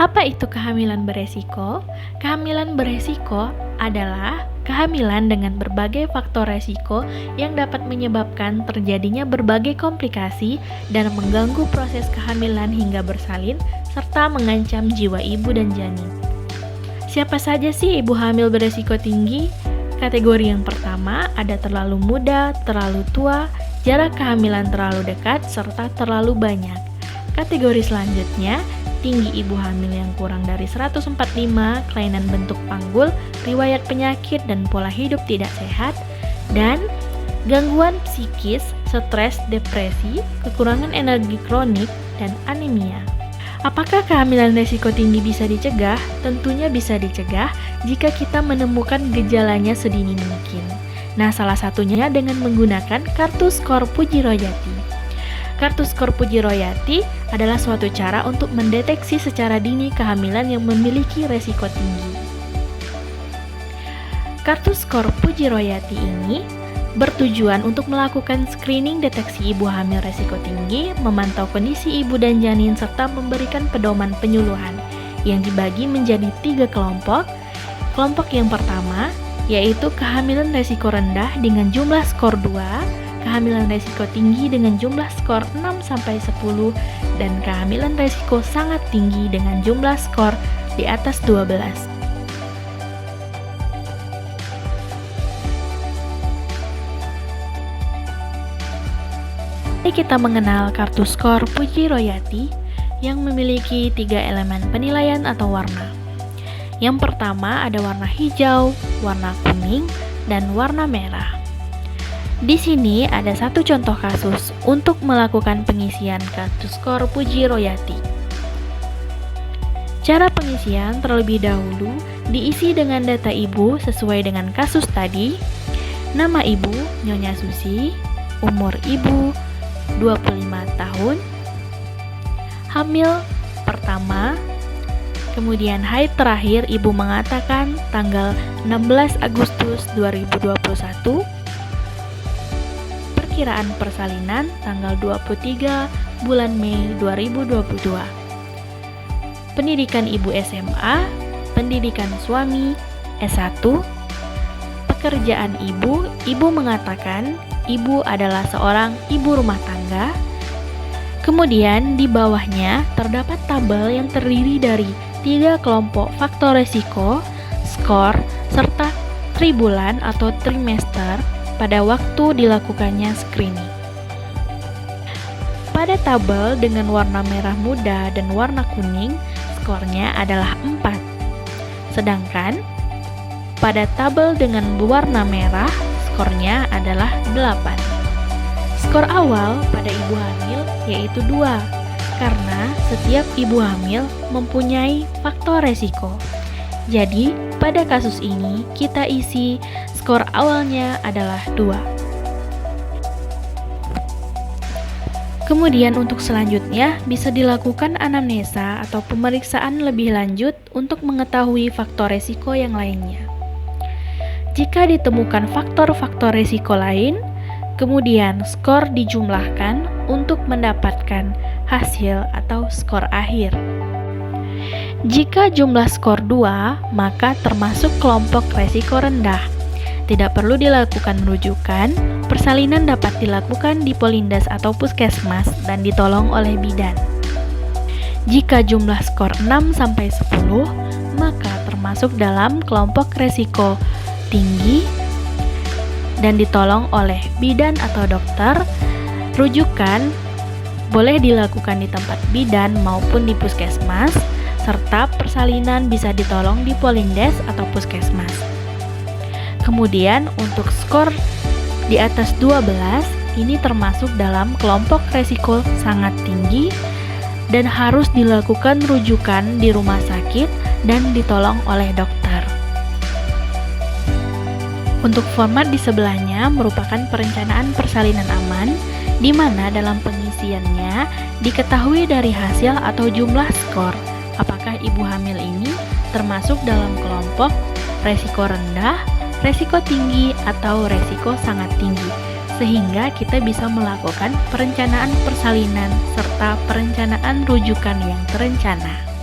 Apa itu kehamilan beresiko? Kehamilan beresiko adalah kehamilan dengan berbagai faktor resiko yang dapat menyebabkan terjadinya berbagai komplikasi dan mengganggu proses kehamilan hingga bersalin serta mengancam jiwa ibu dan janin. Siapa saja sih ibu hamil beresiko tinggi? Kategori yang pertama ada terlalu muda, terlalu tua, jarak kehamilan terlalu dekat, serta terlalu banyak. Kategori selanjutnya, tinggi ibu hamil yang kurang dari 145, kelainan bentuk panggul, riwayat penyakit dan pola hidup tidak sehat, dan gangguan psikis, stres, depresi, kekurangan energi kronik, dan anemia. Apakah kehamilan resiko tinggi bisa dicegah? Tentunya bisa dicegah jika kita menemukan gejalanya sedini mungkin. Nah, salah satunya dengan menggunakan kartu skor Puji Royati. Kartu skor Puji Royati adalah suatu cara untuk mendeteksi secara dini kehamilan yang memiliki resiko tinggi. Kartu skor Puji Royati ini bertujuan untuk melakukan screening deteksi ibu hamil resiko tinggi, memantau kondisi ibu dan janin, serta memberikan pedoman penyuluhan yang dibagi menjadi 3 kelompok. Kelompok yang pertama yaitu kehamilan resiko rendah dengan jumlah skor 2, kehamilan resiko tinggi dengan jumlah skor 6-10, dan kehamilan resiko sangat tinggi dengan jumlah skor di atas 12. Mari kita mengenal kartu skor Puji Royati yang memiliki 3 elemen penilaian atau warna. Yang pertama ada warna hijau, warna kuning, dan warna merah. Di sini ada satu contoh kasus untuk melakukan pengisian kartu skor Puji Royati. Cara pengisian terlebih dahulu diisi dengan data ibu sesuai dengan kasus tadi, nama ibu Nyonya Susi, umur ibu 25 tahun, hamil pertama, kemudian haid terakhir ibu mengatakan tanggal 16 Agustus 2021, perkiraan persalinan tanggal 23 bulan Mei 2022, pendidikan ibu SMA, pendidikan suami S1, pekerjaan ibu mengatakan ibu adalah seorang ibu rumah tangga. Kemudian di bawahnya terdapat tabel yang terdiri dari 3 kelompok faktor resiko, skor, serta tribulan atau trimester pada waktu dilakukannya screening. Pada tabel dengan warna merah muda dan warna kuning, skornya adalah 4. Sedangkan pada tabel dengan warna merah, skornya adalah 8. Skor awal pada ibu hamil yaitu 2, karena setiap ibu hamil mempunyai faktor resiko. Jadi, pada kasus ini kita isi skor awalnya adalah 2. Kemudian untuk selanjutnya bisa dilakukan anamnesa atau pemeriksaan lebih lanjut untuk mengetahui faktor resiko yang lainnya. Jika ditemukan faktor-faktor risiko lain, kemudian skor dijumlahkan untuk mendapatkan hasil atau skor akhir. Jika jumlah skor 2, maka termasuk kelompok risiko rendah. Tidak perlu dilakukan rujukan, persalinan dapat dilakukan di Polindes atau Puskesmas dan ditolong oleh bidan. Jika jumlah skor 6-10, maka termasuk dalam kelompok risiko tinggi dan ditolong oleh bidan atau dokter. Rujukan boleh dilakukan di tempat bidan maupun di puskesmas, serta persalinan bisa ditolong di Polindes atau puskesmas. Kemudian untuk skor di atas 12 ini termasuk dalam kelompok resiko sangat tinggi dan harus dilakukan rujukan di rumah sakit dan ditolong oleh dokter. Untuk format di sebelahnya merupakan perencanaan persalinan aman, di mana dalam pengisiannya diketahui dari hasil atau jumlah skor, apakah ibu hamil ini termasuk dalam kelompok resiko rendah, resiko tinggi, atau resiko sangat tinggi, sehingga kita bisa melakukan perencanaan persalinan serta perencanaan rujukan yang terencana.